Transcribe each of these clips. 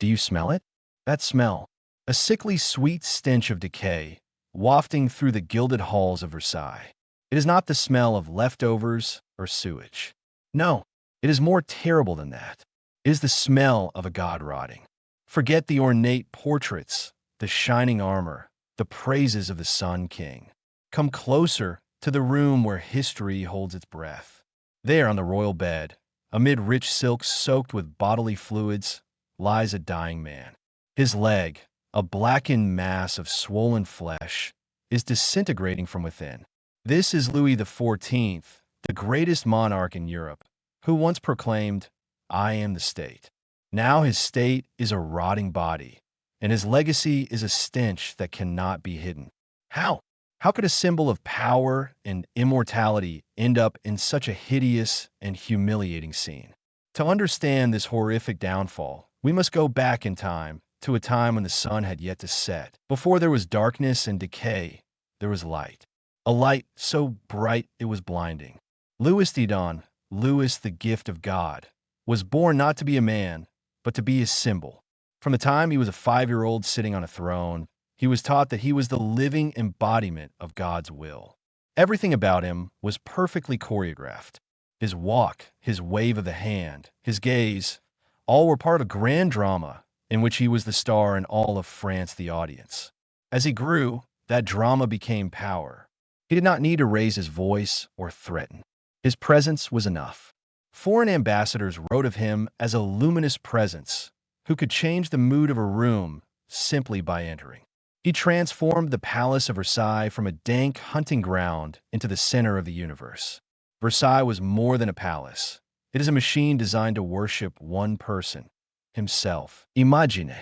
Do you smell it? That smell, a sickly sweet stench of decay, wafting through the gilded halls of Versailles. It is not the smell of leftovers or sewage. No, it is more terrible than that. It is the smell of a god rotting. Forget the ornate portraits, the shining armor, the praises of the Sun King. Come closer to the room where history holds its breath. There on the royal bed, amid rich silks soaked with bodily fluids, lies a dying man. His leg, a blackened mass of swollen flesh, is disintegrating from within. This is Louis XIV, the greatest monarch in Europe, who once proclaimed, "I am the state." Now his state is a rotting body, and his legacy is a stench that cannot be hidden. How? How could a symbol of power and immortality end up in such a hideous and humiliating scene? To understand this horrific downfall, we must go back in time to a time when the sun had yet to set. Before there was darkness and decay, there was light. A light so bright it was blinding. Louis Didon, Louis the gift of God, was born not to be a man, but to be a symbol. From the time he was a 5-year-old sitting on a throne, he was taught that he was the living embodiment of God's will. Everything about him was perfectly choreographed. His walk, his wave of the hand, his gaze, all were part of a grand drama in which he was the star and all of France the audience. As he grew, that drama became power. He did not need to raise his voice or threaten. His presence was enough. Foreign ambassadors wrote of him as a luminous presence who could change the mood of a room simply by entering. He transformed the palace of Versailles from a dank hunting ground into the center of the universe. Versailles was more than a palace. It is a machine designed to worship one person, himself. Imagine,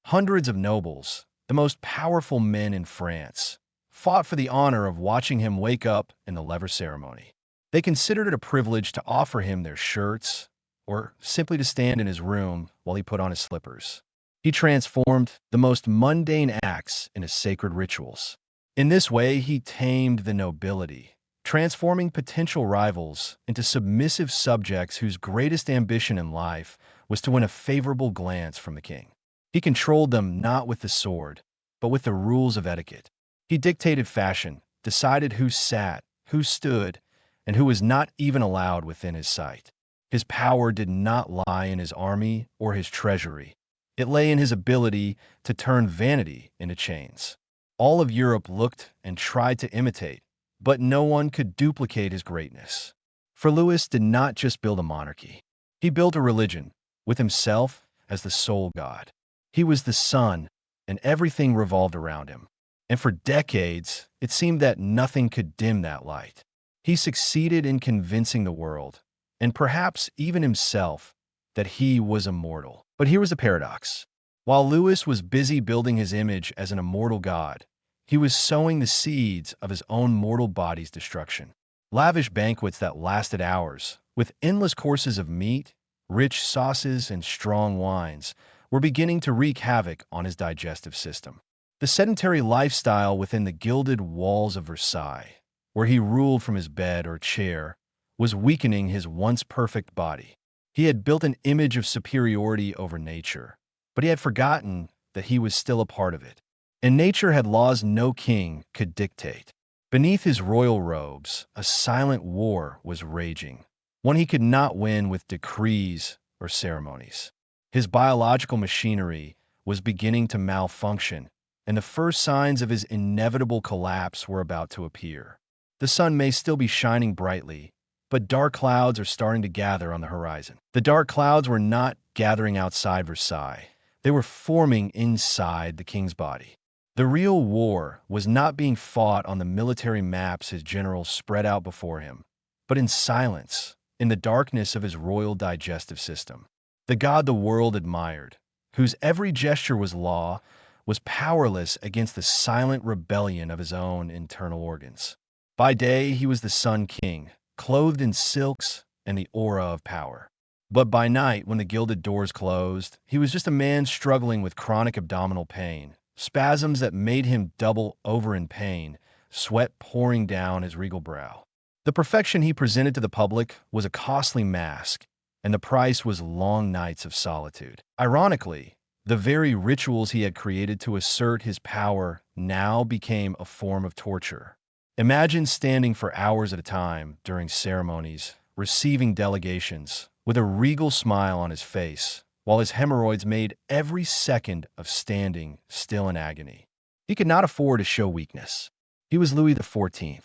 hundreds of nobles, the most powerful men in France, fought for the honor of watching him wake up in the lever ceremony. They considered it a privilege to offer him their shirts or simply to stand in his room while he put on his slippers. He transformed the most mundane acts into sacred rituals. In this way, he tamed the nobility, transforming potential rivals into submissive subjects whose greatest ambition in life was to win a favorable glance from the king. He controlled them not with the sword, but with the rules of etiquette. He dictated fashion, decided who sat, who stood, and who was not even allowed within his sight. His power did not lie in his army or his treasury. It lay in his ability to turn vanity into chains. All of Europe looked and tried to imitate, but no one could duplicate his greatness. For Louis did not just build a monarchy. He built a religion, with himself as the sole god. He was the sun, and everything revolved around him. And for decades, it seemed that nothing could dim that light. He succeeded in convincing the world, and perhaps even himself, that he was immortal. But here was the paradox. While Louis was busy building his image as an immortal god, he was sowing the seeds of his own mortal body's destruction. Lavish banquets that lasted hours, with endless courses of meat, rich sauces, and strong wines, were beginning to wreak havoc on his digestive system. The sedentary lifestyle within the gilded walls of Versailles, where he ruled from his bed or chair, was weakening his once perfect body. He had built an image of superiority over nature, but he had forgotten that he was still a part of it. And nature had laws no king could dictate. Beneath his royal robes, a silent war was raging, one he could not win with decrees or ceremonies. His biological machinery was beginning to malfunction, and the first signs of his inevitable collapse were about to appear. The sun may still be shining brightly, but dark clouds are starting to gather on the horizon. The dark clouds were not gathering outside Versailles. They were forming inside the king's body. The real war was not being fought on the military maps his generals spread out before him, but in silence, in the darkness of his royal digestive system. The god the world admired, whose every gesture was law, was powerless against the silent rebellion of his own internal organs. By day, he was the Sun King, clothed in silks and the aura of power. But by night, when the gilded doors closed, he was just a man struggling with chronic abdominal pain, spasms that made him double over in pain, sweat pouring down his regal brow. The perfection he presented to the public was a costly mask, and the price was long nights of solitude. Ironically, The very rituals he had created to assert his power now became a form of torture. Imagine standing for hours at a time during ceremonies, receiving delegations, with a regal smile on his face, while his hemorrhoids made every second of standing still in agony. He could not afford to show weakness. He was Louis XIV.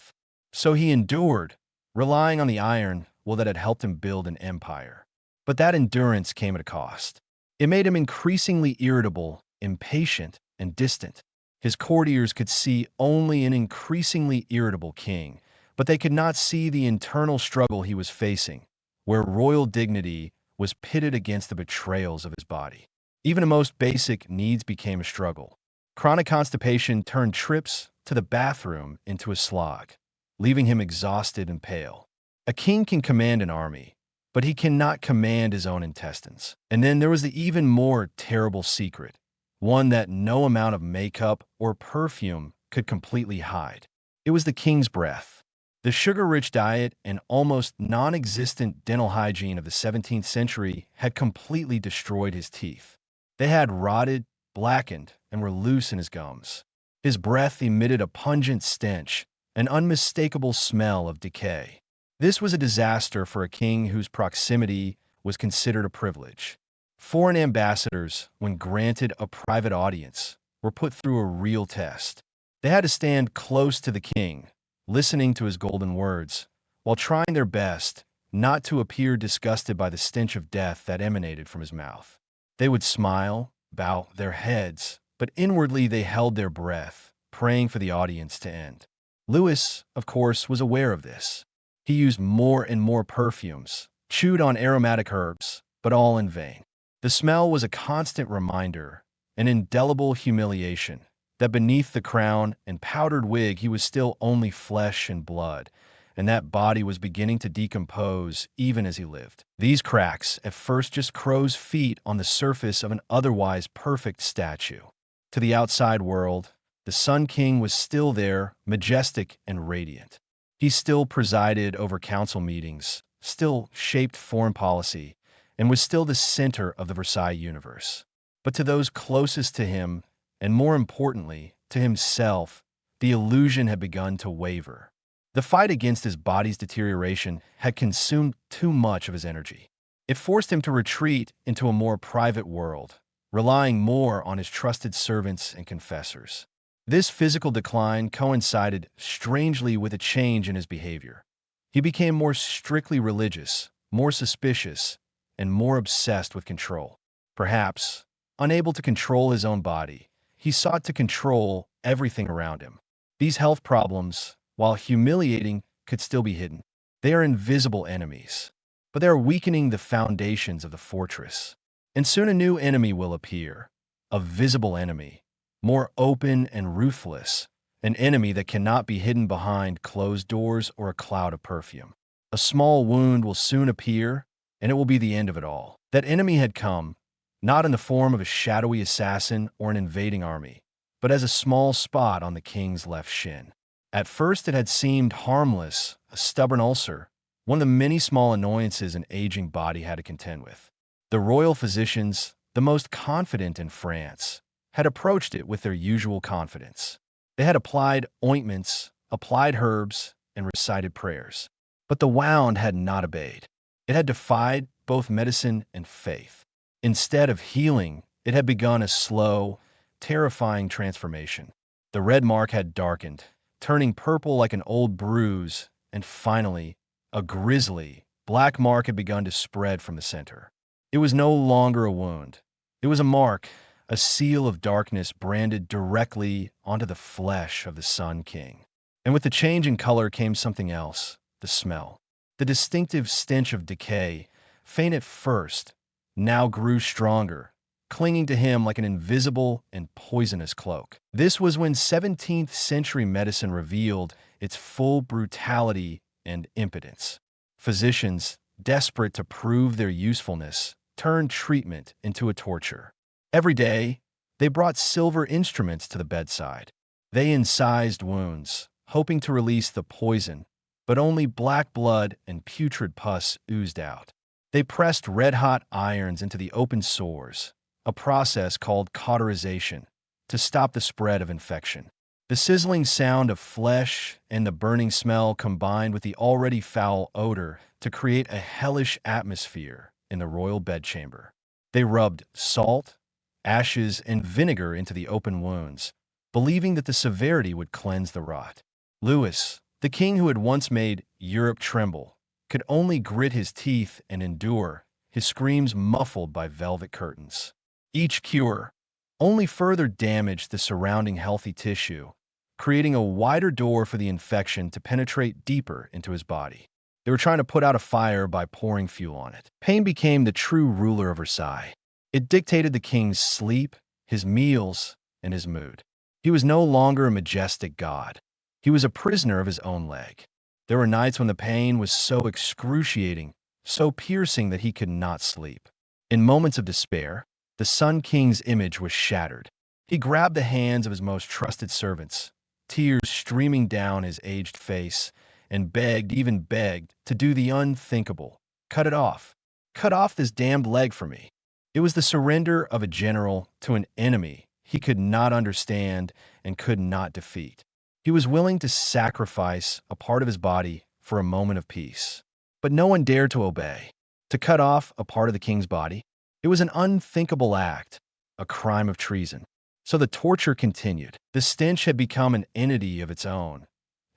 So he endured, relying on the iron will that had helped him build an empire. But that endurance came at a cost. It made him increasingly irritable, impatient, and distant. His courtiers could see only an increasingly irritable king, but they could not see the internal struggle he was facing, where royal dignity was pitted against the betrayals of his body. Even the most basic needs became a struggle. Chronic constipation turned trips to the bathroom into a slog, leaving him exhausted and pale. A king can command an army, but he cannot command his own intestines. And then there was the even more terrible secret, one that no amount of makeup or perfume could completely hide. It was the king's breath. The sugar-rich diet and almost non-existent dental hygiene of the 17th century had completely destroyed his teeth. They had rotted, blackened, and were loose in his gums. His breath emitted a pungent stench, an unmistakable smell of decay. This was a disaster for a king whose proximity was considered a privilege. Foreign ambassadors, when granted a private audience, were put through a real test. They had to stand close to the king, listening to his golden words, while trying their best not to appear disgusted by the stench of death that emanated from his mouth. They would smile, bow their heads, but inwardly they held their breath, praying for the audience to end. Louis, of course, was aware of this. He used more and more perfumes, chewed on aromatic herbs, but all in vain. The smell was a constant reminder, an indelible humiliation, that beneath the crown and powdered wig he was still only flesh and blood, and that body was beginning to decompose even as he lived. These cracks, at first just crow's feet on the surface of an otherwise perfect statue. To the outside world, the Sun King was still there, majestic and radiant. He still presided over council meetings, still shaped foreign policy, and was still the center of the Versailles universe. But to those closest to him, and more importantly, to himself, the illusion had begun to waver. The fight against his body's deterioration had consumed too much of his energy. It forced him to retreat into a more private world, relying more on his trusted servants and confessors. This physical decline coincided strangely with a change in his behavior. He became more strictly religious, more suspicious, and more obsessed with control. Perhaps, unable to control his own body, he sought to control everything around him. These health problems, while humiliating, could still be hidden. They are invisible enemies, but they are weakening the foundations of the fortress. And soon a new enemy will appear, a visible enemy, more open and ruthless, an enemy that cannot be hidden behind closed doors or a cloud of perfume. A small wound will soon appear, and it will be the end of it all. That enemy had come, not in the form of a shadowy assassin or an invading army, but as a small spot on the king's left shin. At first it had seemed harmless, a stubborn ulcer, one of the many small annoyances an aging body had to contend with. The royal physicians, the most confident in France, had approached it with their usual confidence. They had applied ointments, applied herbs, and recited prayers. But the wound had not abated. It had defied both medicine and faith. Instead of healing, it had begun a slow, terrifying transformation. The red mark had darkened, turning purple like an old bruise, and finally, a grisly, black mark had begun to spread from the center. It was no longer a wound. It was a mark, a seal of darkness branded directly onto the flesh of the Sun King. And with the change in color came something else, the smell. The distinctive stench of decay, faint at first, now grew stronger, clinging to him like an invisible and poisonous cloak. This was when 17th century medicine revealed its full brutality and impotence. Physicians, desperate to prove their usefulness, turned treatment into a torture. Every day, they brought silver instruments to the bedside. They incised wounds, hoping to release the poison, but only black blood and putrid pus oozed out. They pressed red-hot irons into the open sores, a process called cauterization, to stop the spread of infection. The sizzling sound of flesh and the burning smell combined with the already foul odor to create a hellish atmosphere in the royal bedchamber. They rubbed salt, ashes, and vinegar into the open wounds, believing that the severity would cleanse the rot. Louis, the king who had once made Europe tremble, could only grit his teeth and endure, his screams muffled by velvet curtains. Each cure only further damaged the surrounding healthy tissue, creating a wider door for the infection to penetrate deeper into his body. They were trying to put out a fire by pouring fuel on it. Pain became the true ruler of Versailles. It dictated the king's sleep, his meals, and his mood. He was no longer a majestic god. He was a prisoner of his own leg. There were nights when the pain was so excruciating, so piercing that he could not sleep. In moments of despair, the Sun King's image was shattered. He grabbed the hands of his most trusted servants, tears streaming down his aged face, and begged, even begged, to do the unthinkable. Cut it off. Cut off this damned leg for me. It was the surrender of a general to an enemy he could not understand and could not defeat. He was willing to sacrifice a part of his body for a moment of peace. But no one dared to obey. To cut off a part of the king's body, it was an unthinkable act, a crime of treason. So the torture continued. The stench had become an entity of its own,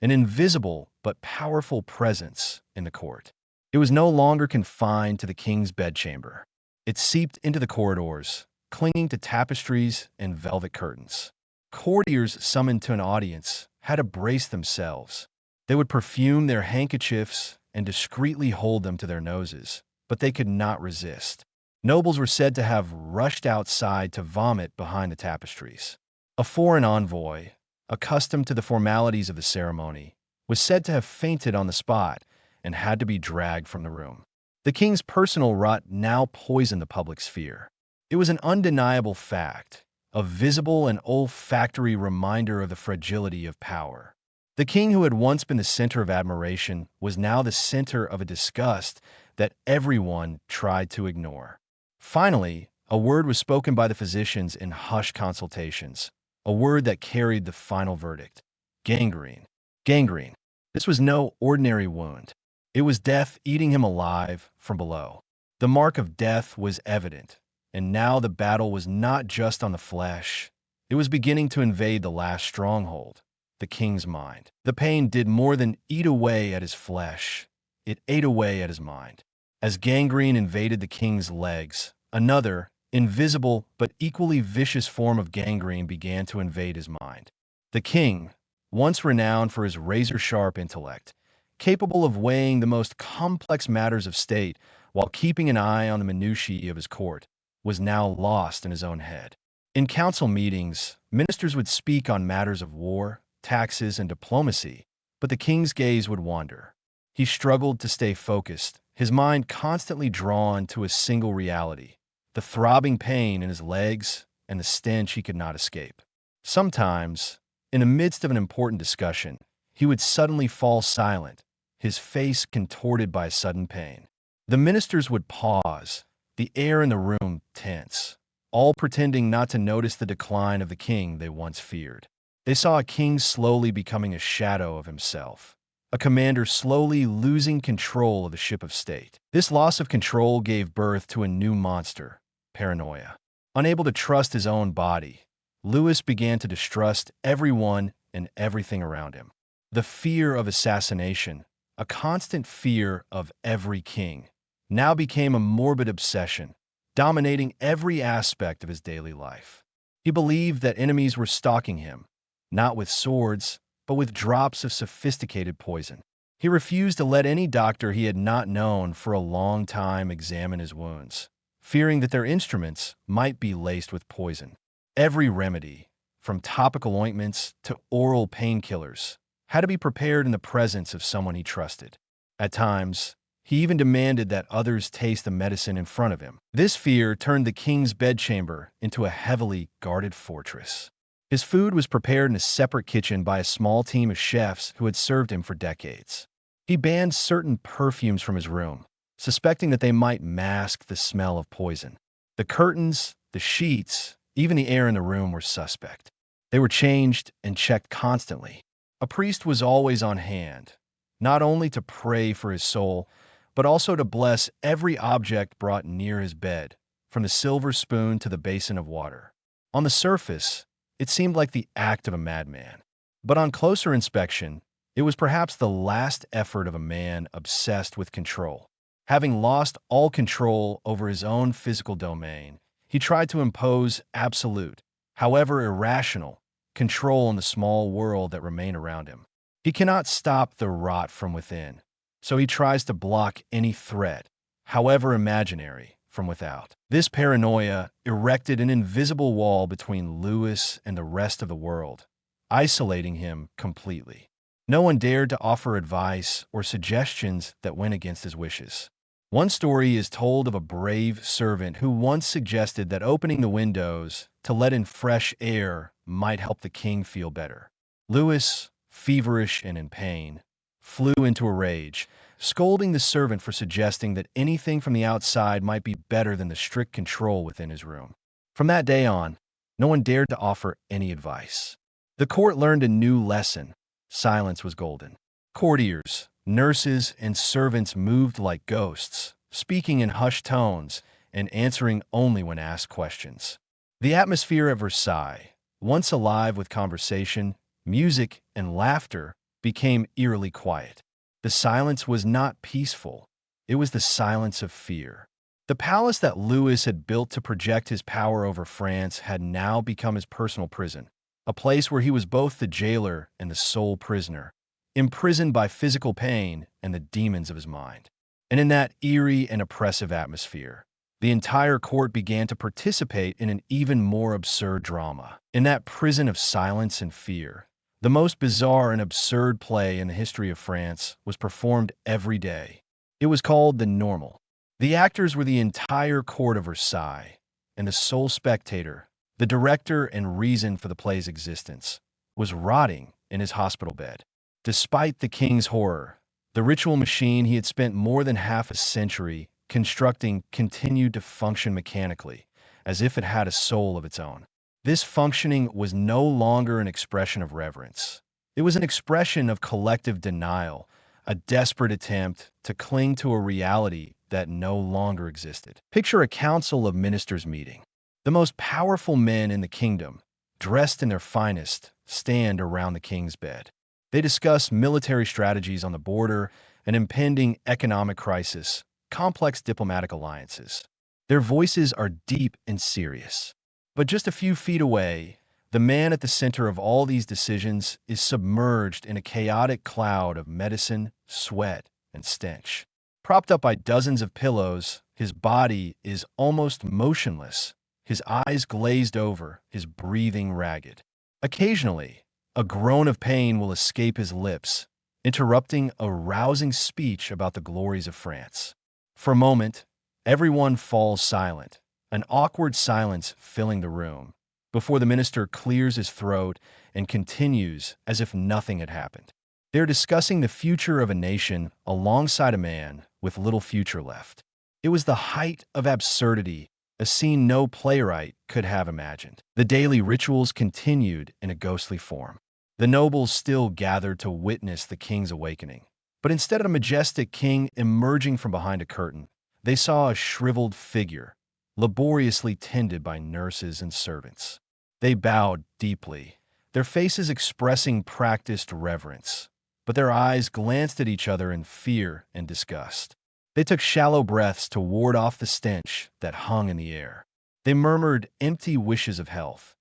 an invisible but powerful presence in the court. It was no longer confined to the king's bedchamber. It seeped into the corridors, clinging to tapestries and velvet curtains. Courtiers summoned to an audience had to brace themselves. They would perfume their handkerchiefs and discreetly hold them to their noses, but they could not resist. Nobles were said to have rushed outside to vomit behind the tapestries. A foreign envoy, accustomed to the formalities of the ceremony, was said to have fainted on the spot and had to be dragged from the room. The king's personal rot now poisoned the public sphere. It was an undeniable fact, a visible and olfactory reminder of the fragility of power. The king who had once been the center of admiration was now the center of a disgust that everyone tried to ignore. Finally, a word was spoken by the physicians in hushed consultations, a word that carried the final verdict: gangrene. Gangrene. This was no ordinary wound. It was death eating him alive from below. The mark of death was evident, and now the battle was not just on the flesh. It was beginning to invade the last stronghold, the king's mind. The pain did more than eat away at his flesh. It ate away at his mind. As gangrene invaded the king's legs, another, invisible but equally vicious form of gangrene began to invade his mind. The king, once renowned for his razor-sharp intellect, capable of weighing the most complex matters of state while keeping an eye on the minutiae of his court, was now lost in his own head. In council meetings, ministers would speak on matters of war, taxes, and diplomacy, but the king's gaze would wander. He struggled to stay focused, his mind constantly drawn to a single reality: the throbbing pain in his legs and the stench he could not escape. Sometimes, in the midst of an important discussion, he would suddenly fall silent, his face contorted by sudden pain. The ministers would pause, the air in the room tense, all pretending not to notice the decline of the king they once feared. They saw a king slowly becoming a shadow of himself, a commander slowly losing control of the ship of state. This loss of control gave birth to a new monster, Paranoia. Unable to trust his own body, Louis began to distrust everyone and everything around him. The fear of assassination, a constant fear of every king, now became a morbid obsession, dominating every aspect of his daily life. He believed that enemies were stalking him, not with swords, but with drops of sophisticated poison. He refused to let any doctor he had not known for a long time examine his wounds, fearing that their instruments might be laced with poison. Every remedy, from topical ointments to oral painkillers, had to be prepared in the presence of someone he trusted. At times, he even demanded that others taste the medicine in front of him. This fear turned the king's bedchamber into a heavily guarded fortress. His food was prepared in a separate kitchen by a small team of chefs who had served him for decades. He banned certain perfumes from his room, suspecting that they might mask the smell of poison. The curtains, The sheets, even the air in the room were suspect. They were changed and checked constantly. A priest was always on hand, not only to pray for his soul, but also to bless every object brought near his bed, from the silver spoon to the basin of water. On the surface, it seemed like the act of a madman. But on closer inspection, it was perhaps the last effort of a man obsessed with control. Having lost all control over his own physical domain, he tried to impose absolute, however irrational, control in the small world that remained around him. He cannot stop the rot from within, so he tries to block any threat, however imaginary, from without. This paranoia erected an invisible wall between Louis and the rest of the world, isolating him completely. No one dared to offer advice or suggestions that went against his wishes. One story is told of a brave servant who once suggested that opening the windows to let in fresh air might help the king feel better. Louis, feverish and in pain, flew into a rage, scolding the servant for suggesting that anything from the outside might be better than the strict control within his room. From that day on, no one dared to offer any advice. The court learned a new lesson. Silence was golden. Courtiers, nurses, and servants moved like ghosts, speaking in hushed tones and answering only when asked questions. The atmosphere at Versailles, once alive with conversation, music, and laughter, became eerily quiet. The silence was not peaceful. It was the silence of fear. The palace that Louis had built to project his power over France had now become his personal prison, a place where he was both the jailer and the sole prisoner, imprisoned by physical pain and the demons of his mind. And in that eerie and oppressive atmosphere, the entire court began to participate in an even more absurd drama. In that prison of silence and fear, the most bizarre and absurd play in the history of France was performed every day. It was called the Normal. The actors were the entire court of Versailles, and the sole spectator, the director and reason for the play's existence, was rotting in his hospital bed. Despite the king's horror, the ritual machine he had spent more than half a century constructing continued to function mechanically, as if it had a soul of its own. This functioning was no longer an expression of reverence. It was an expression of collective denial, a desperate attempt to cling to a reality that no longer existed. Picture a council of ministers meeting. The most powerful men in the kingdom, dressed in their finest, stand around the king's bed. They discuss military strategies on the border, an impending economic crisis, complex diplomatic alliances. Their voices are deep and serious. But just a few feet away, the man at the center of all these decisions is submerged in a chaotic cloud of medicine, sweat, and stench. Propped up by dozens of pillows, his body is almost motionless, his eyes glazed over, his breathing ragged. Occasionally, a groan of pain will escape his lips, interrupting a rousing speech about the glories of France. For a moment, everyone falls silent, an awkward silence filling the room, before the minister clears his throat and continues as if nothing had happened. They're discussing the future of a nation alongside a man with little future left. It was the height of absurdity, a scene no playwright could have imagined. The daily rituals continued in a ghostly form. The nobles still gathered to witness the king's awakening. But instead of a majestic king emerging from behind a curtain, they saw a shriveled figure, laboriously tended by nurses and servants. They bowed deeply, their faces expressing practiced reverence, but their eyes glanced at each other in fear and disgust. They took shallow breaths to ward off the stench that hung in the air. They murmured empty wishes of health,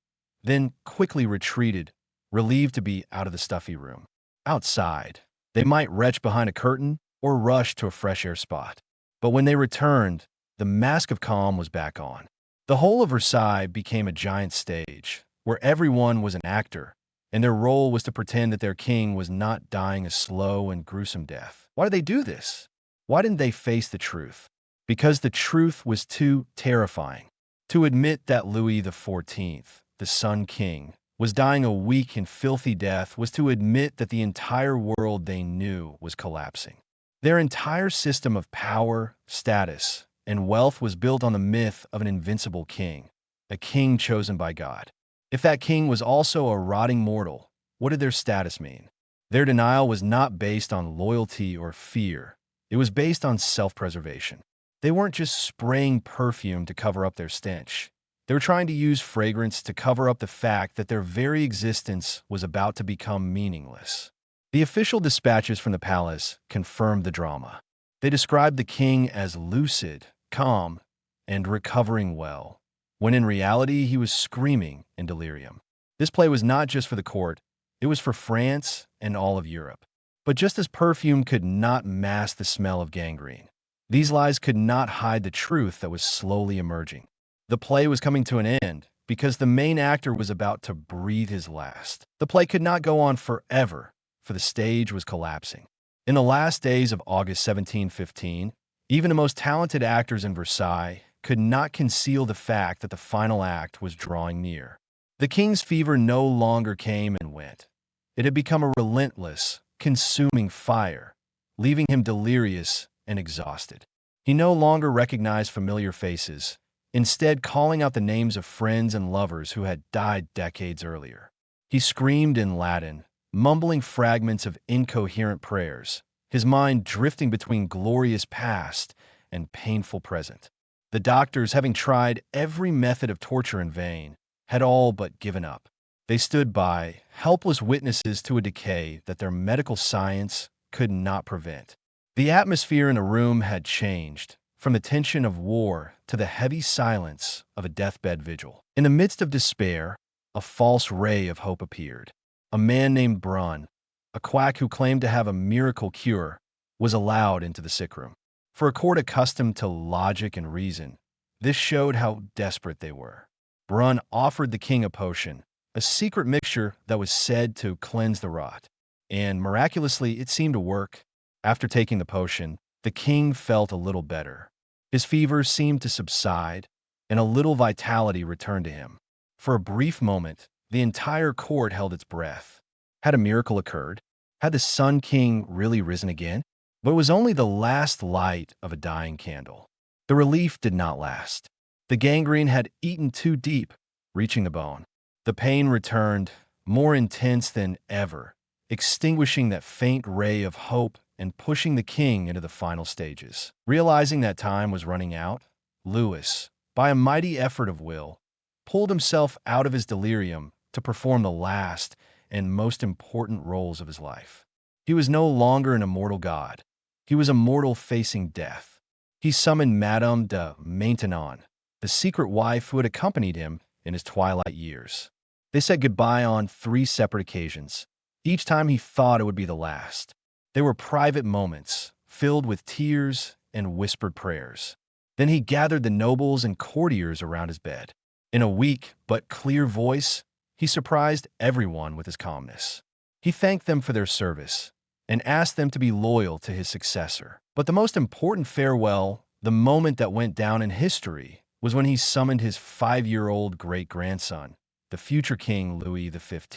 then quickly retreated, relieved to be out of the stuffy room. Outside, they might retch behind a curtain or rush to a fresh air spot. But when they returned, the mask of calm was back on. The whole of Versailles became a giant stage, where everyone was an actor, and their role was to pretend that their king was not dying a slow and gruesome death. Why did they do this? Why didn't they face the truth? Because the truth was too terrifying. To admit that Louis XIV, the Sun King, was dying a weak and filthy death was to admit that the entire world they knew was collapsing. Their entire system of power, status, and wealth was built on the myth of an invincible king, a king chosen by God. If that king was also a rotting mortal, what did their status mean? Their denial was not based on loyalty or fear. It was based on self-preservation. They weren't just spraying perfume to cover up their stench. They were trying to use fragrance to cover up the fact that their very existence was about to become meaningless. The official dispatches from the palace confirmed the drama. They described the king as lucid, calm, and recovering well, when in reality he was screaming in delirium. This play was not just for the court, it was for France and all of Europe. But just as perfume could not mask the smell of gangrene, these lies could not hide the truth that was slowly emerging. The play was coming to an end because the main actor was about to breathe his last. The play could not go on forever, for the stage was collapsing. In the last days of August 1715, even the most talented actors in Versailles could not conceal the fact that the final act was drawing near. The king's fever no longer came and went. It had become a relentless, consuming fire, leaving him delirious and exhausted. He no longer recognized familiar faces, instead calling out the names of friends and lovers who had died decades earlier. He screamed in Latin, mumbling fragments of incoherent prayers, his mind drifting between glorious past and painful present. The doctors, having tried every method of torture in vain, had all but given up. They stood by, helpless witnesses to a decay that their medical science could not prevent. The atmosphere in the room had changed, from the tension of war to the heavy silence of a deathbed vigil. In the midst of despair, a false ray of hope appeared. A man named Brun, a quack who claimed to have a miracle cure, was allowed into the sick room. For a court accustomed to logic and reason, this showed how desperate they were. Brun offered the king a potion, a secret mixture that was said to cleanse the rot. And miraculously, it seemed to work. After taking the potion, the king felt a little better. His fever seemed to subside, and a little vitality returned to him. For a brief moment, the entire court held its breath. Had a miracle occurred? Had the Sun King really risen again? But it was only the last light of a dying candle. The relief did not last. The gangrene had eaten too deep, reaching the bone. The pain returned, more intense than ever, extinguishing that faint ray of hope and pushing the king into the final stages. Realizing that time was running out, Louis, by a mighty effort of will, pulled himself out of his delirium to perform the last and most important roles of his life. He was no longer an immortal god. He was a mortal facing death. He summoned Madame de Maintenon, the secret wife who had accompanied him in his twilight years. They said goodbye on 3 separate occasions. Each time he thought it would be the last. They were private moments, filled with tears and whispered prayers. Then he gathered the nobles and courtiers around his bed. In a weak but clear voice, he surprised everyone with his calmness. He thanked them for their service and asked them to be loyal to his successor. But the most important farewell, the moment that went down in history, was when he summoned his 5-year-old great-grandson, the future King Louis XV.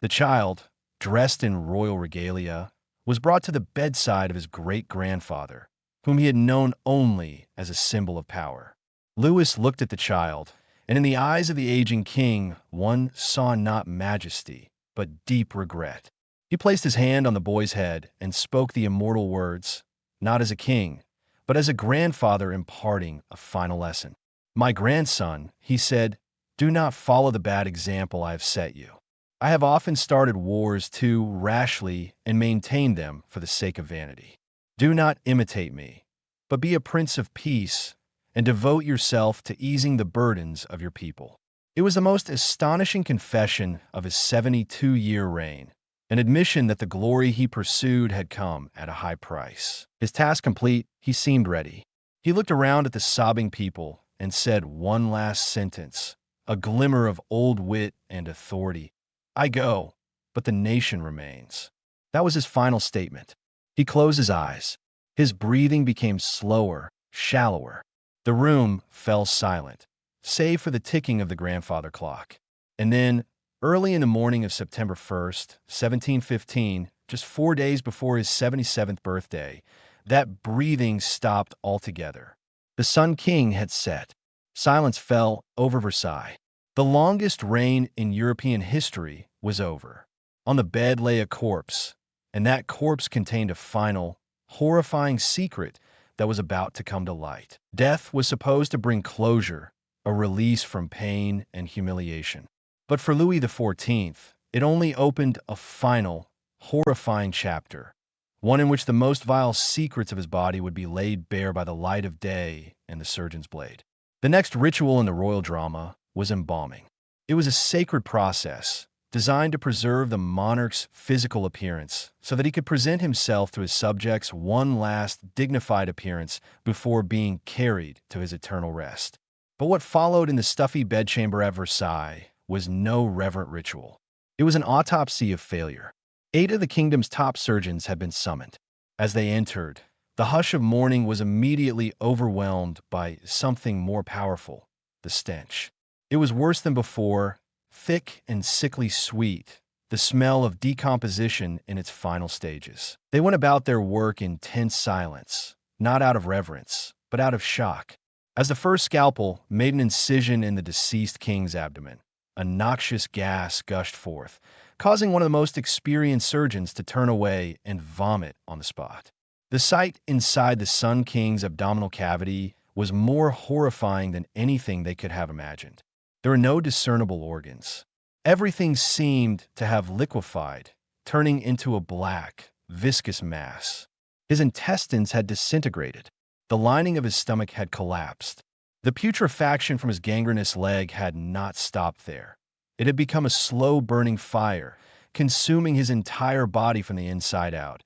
The child, dressed in royal regalia, was brought to the bedside of his great-grandfather, whom he had known only as a symbol of power. Louis looked at the child, and in the eyes of the aging king, one saw not majesty, but deep regret. He placed his hand on the boy's head and spoke the immortal words, not as a king, but as a grandfather imparting a final lesson. "My grandson," he said, "do not follow the bad example I have set you. I have often started wars too rashly and maintained them for the sake of vanity. Do not imitate me, but be a prince of peace and devote yourself to easing the burdens of your people." It was the most astonishing confession of his 72-year reign, an admission that the glory he pursued had come at a high price. His task complete, he seemed ready. He looked around at the sobbing people and said one last sentence, a glimmer of old wit and authority. "I go, but the nation remains." That was his final statement. He closed his eyes. His breathing became slower, shallower. The room fell silent, save for the ticking of the grandfather clock. And then, early in the morning of September 1st, 1715, just 4 days before his 77th birthday, that breathing stopped altogether. The Sun King had set. Silence fell over Versailles. The longest reign in European history was over. On the bed lay a corpse, and that corpse contained a final, horrifying secret that was about to come to light. Death was supposed to bring closure, a release from pain and humiliation. But for Louis XIV, it only opened a final, horrifying chapter, one in which the most vile secrets of his body would be laid bare by the light of day and the surgeon's blade. The next ritual in the royal drama was embalming. It was a sacred process designed to preserve the monarch's physical appearance so that he could present himself to his subjects one last dignified appearance before being carried to his eternal rest. But what followed in the stuffy bedchamber at Versailles was no reverent ritual. It was an autopsy of failure. 8 of the kingdom's top surgeons had been summoned. As they entered, the hush of mourning was immediately overwhelmed by something more powerful, the stench. It was worse than before, thick and sickly sweet, the smell of decomposition in its final stages. They went about their work in tense silence, not out of reverence, but out of shock. As the first scalpel made an incision in the deceased king's abdomen, a noxious gas gushed forth, causing one of the most experienced surgeons to turn away and vomit on the spot. The sight inside the Sun King's abdominal cavity was more horrifying than anything they could have imagined. There were no discernible organs. Everything seemed to have liquefied, turning into a black, viscous mass. His intestines had disintegrated. The lining of his stomach had collapsed. The putrefaction from his gangrenous leg had not stopped there. It had become a slow-burning fire, consuming his entire body from the inside out,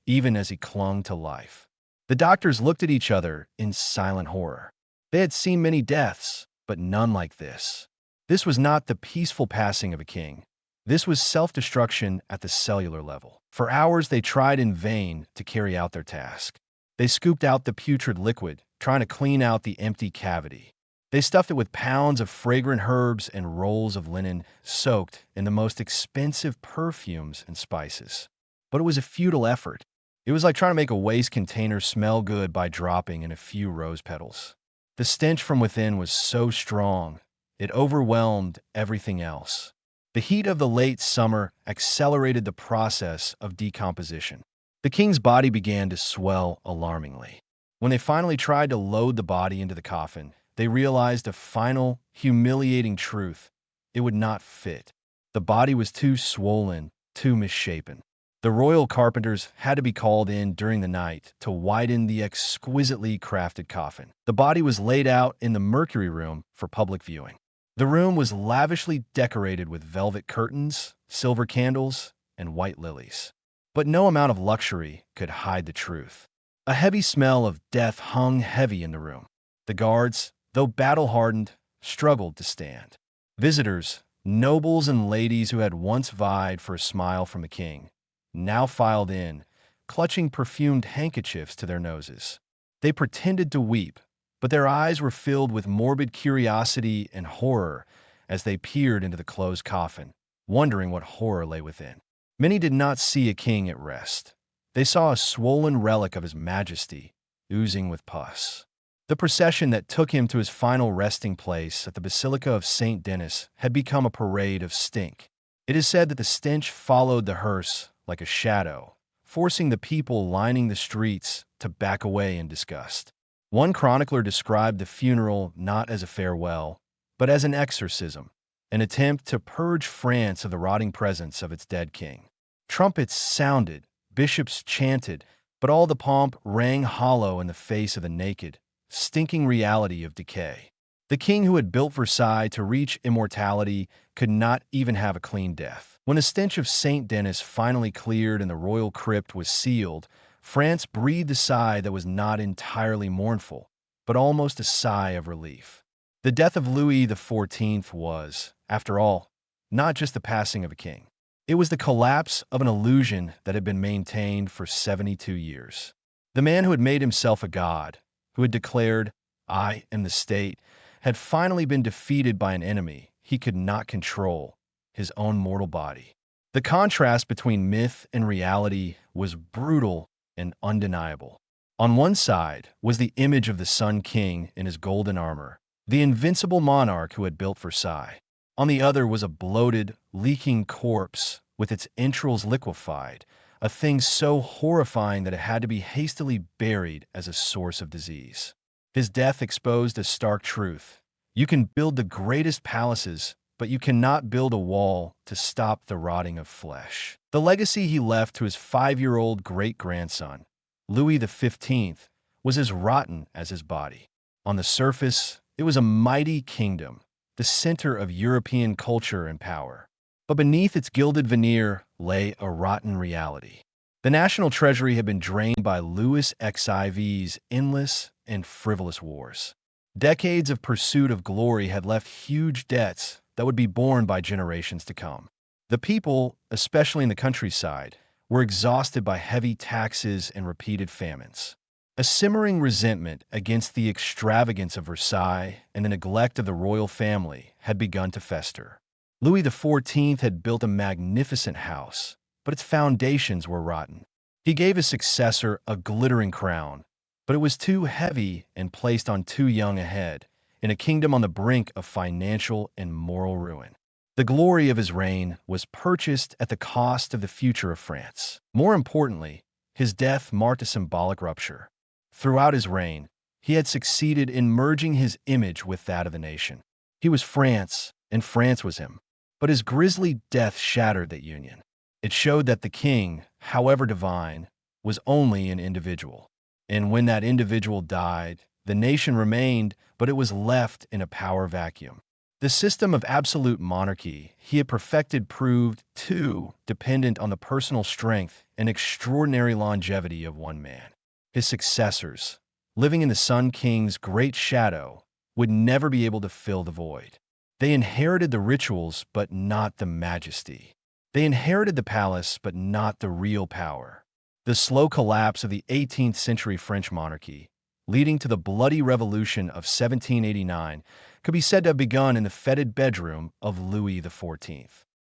even as he clung to life. The doctors looked at each other in silent horror. They had seen many deaths, but none like this. This was not the peaceful passing of a king. This was self-destruction at the cellular level. For hours they tried in vain to carry out their task. They scooped out the putrid liquid, trying to clean out the empty cavity. They stuffed it with pounds of fragrant herbs and rolls of linen soaked in the most expensive perfumes and spices. But it was a futile effort. It was like trying to make a waste container smell good by dropping in a few rose petals. The stench from within was so strong, it overwhelmed everything else. The heat of the late summer accelerated the process of decomposition. The king's body began to swell alarmingly. When they finally tried to load the body into the coffin, they realized a final, humiliating truth. It would not fit. The body was too swollen, too misshapen. The royal carpenters had to be called in during the night to widen the exquisitely crafted coffin. The body was laid out in the Mercury Room for public viewing. The room was lavishly decorated with velvet curtains, silver candles, and white lilies. But no amount of luxury could hide the truth. A heavy smell of death hung heavy in the room. The guards, though battle-hardened, struggled to stand. Visitors, nobles and ladies who had once vied for a smile from the king, now filed in, clutching perfumed handkerchiefs to their noses. They pretended to weep, but their eyes were filled with morbid curiosity and horror as they peered into the closed coffin, wondering what horror lay within. Many did not see a king at rest. They saw a swollen relic of his majesty, oozing with pus. The procession that took him to his final resting place at the Basilica of St. Denis had become a parade of stink. It is said that the stench followed the hearse like a shadow, forcing the people lining the streets to back away in disgust. One chronicler described the funeral not as a farewell, but as an exorcism, an attempt to purge France of the rotting presence of its dead king. Trumpets sounded, bishops chanted, but all the pomp rang hollow in the face of the naked, stinking reality of decay. The king who had built Versailles to reach immortality could not even have a clean death. When the stench of St. Denis finally cleared and the royal crypt was sealed, France breathed a sigh that was not entirely mournful, but almost a sigh of relief. The death of Louis XIV was, after all, not just the passing of a king. It was the collapse of an illusion that had been maintained for 72 years. The man who had made himself a god, who had declared, "I am the state," had finally been defeated by an enemy he could not control, his own mortal body. The contrast between myth and reality was brutal and undeniable. On one side was the image of the Sun King in his golden armor, the invincible monarch who had built Versailles. On the other was a bloated, leaking corpse with its entrails liquefied, a thing so horrifying that it had to be hastily buried as a source of disease. His death exposed a stark truth. You can build the greatest palaces, but you cannot build a wall to stop the rotting of flesh. The legacy he left to his 5-year-old great-grandson, Louis XV, was as rotten as his body. On the surface, it was a mighty kingdom, the center of European culture and power. But beneath its gilded veneer lay a rotten reality. The national treasury had been drained by Louis XIV's endless and frivolous wars. Decades of pursuit of glory had left huge debts that would be borne by generations to come. The people, especially in the countryside, were exhausted by heavy taxes and repeated famines. A simmering resentment against the extravagance of Versailles and the neglect of the royal family had begun to fester. Louis XIV had built a magnificent house, but its foundations were rotten. He gave his successor a glittering crown, but it was too heavy and placed on too young a head, in a kingdom on the brink of financial and moral ruin. The glory of his reign was purchased at the cost of the future of France. More importantly, his death marked a symbolic rupture. Throughout his reign, he had succeeded in merging his image with that of the nation. He was France, and France was him. But his grisly death shattered that union. It showed that the king, however divine, was only an individual. And when that individual died, the nation remained, but it was left in a power vacuum. The system of absolute monarchy he had perfected proved too dependent on the personal strength and extraordinary longevity of one man. His successors, living in the Sun King's great shadow, would never be able to fill the void. They inherited the rituals, but not the majesty. They inherited the palace, but not the real power. The slow collapse of the 18th century French monarchy, leading to the bloody revolution of 1789, could be said to have begun in the fetid bedroom of Louis XIV.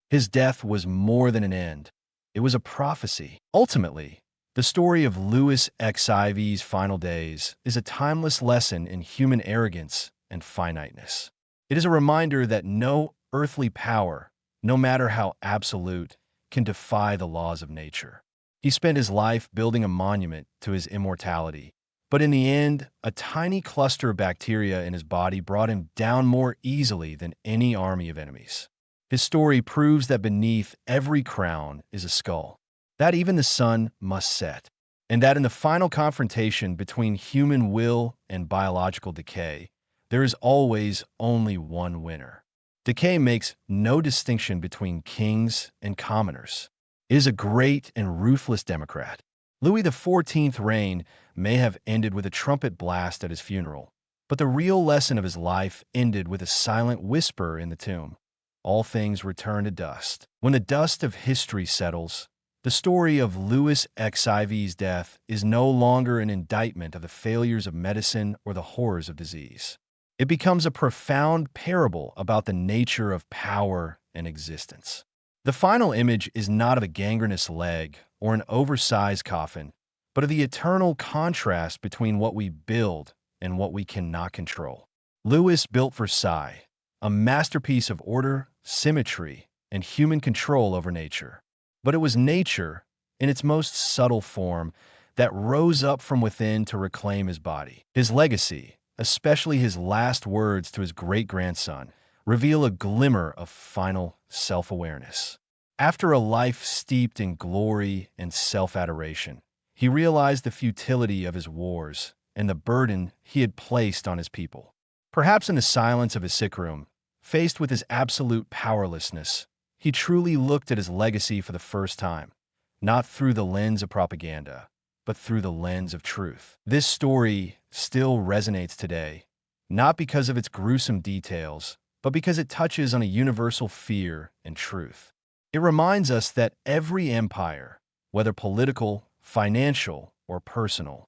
His death was more than an end. It was a prophecy. Ultimately, the story of Louis XIV's final days is a timeless lesson in human arrogance and finiteness. It is a reminder that no earthly power, no matter how absolute, can defy the laws of nature. He spent his life building a monument to his immortality, but in the end, a tiny cluster of bacteria in his body brought him down more easily than any army of enemies. His story proves that beneath every crown is a skull, that even the sun must set, and that in the final confrontation between human will and biological decay, there is always only one winner. Decay makes no distinction between kings and commoners. It is a great and ruthless democrat. Louis XIV's reign may have ended with a trumpet blast at his funeral, but the real lesson of his life ended with a silent whisper in the tomb. All things return to dust. When the dust of history settles, the story of Louis XIV's death is no longer an indictment of the failures of medicine or the horrors of disease. It becomes a profound parable about the nature of power and existence. The final image is not of a gangrenous leg or an oversized coffin, but of the eternal contrast between what we build and what we cannot control. Louis built Versailles, a masterpiece of order, symmetry, and human control over nature. But it was nature, in its most subtle form, that rose up from within to reclaim his body. His legacy, especially his last words to his great-grandson, reveal a glimmer of final self-awareness. After a life steeped in glory and self-adoration, he realized the futility of his wars and the burden he had placed on his people. Perhaps in the silence of his sick room, faced with his absolute powerlessness, he truly looked at his legacy for the first time, not through the lens of propaganda, but through the lens of truth. This story still resonates today, not because of its gruesome details, but because it touches on a universal fear and truth. It reminds us that every empire, whether political, financial, or personal,